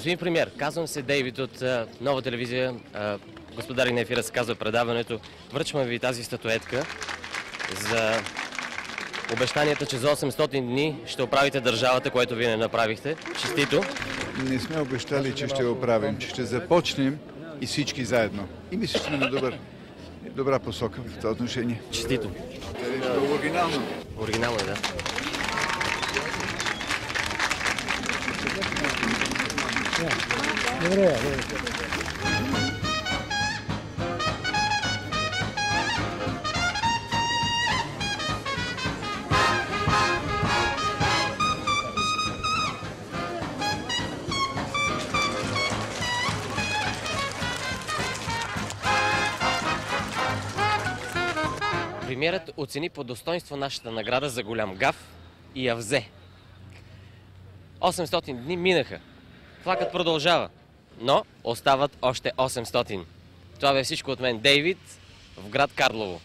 Господин премиер, казвам се Дейвид от Нова телевизия. Господари на ефира се казва предаването. Връчваме ви тази статуетка за обещанията, че за 800 дни ще оправите държавата, което вие не направихте. Честито! Не сме обещали, че ще оправим, че ще започнем и всички заедно. И мисля, че сме на добра посока в това отношение. Честито! Оригинално. Оригинално е, да. Добре. Премиерът оцени по достоинство нашата награда за голям гаф и я взе. 800 дни минаха. Флакът продължава, но остават още 800. Това бе всичко от мен, Дейвид, в град Карлово.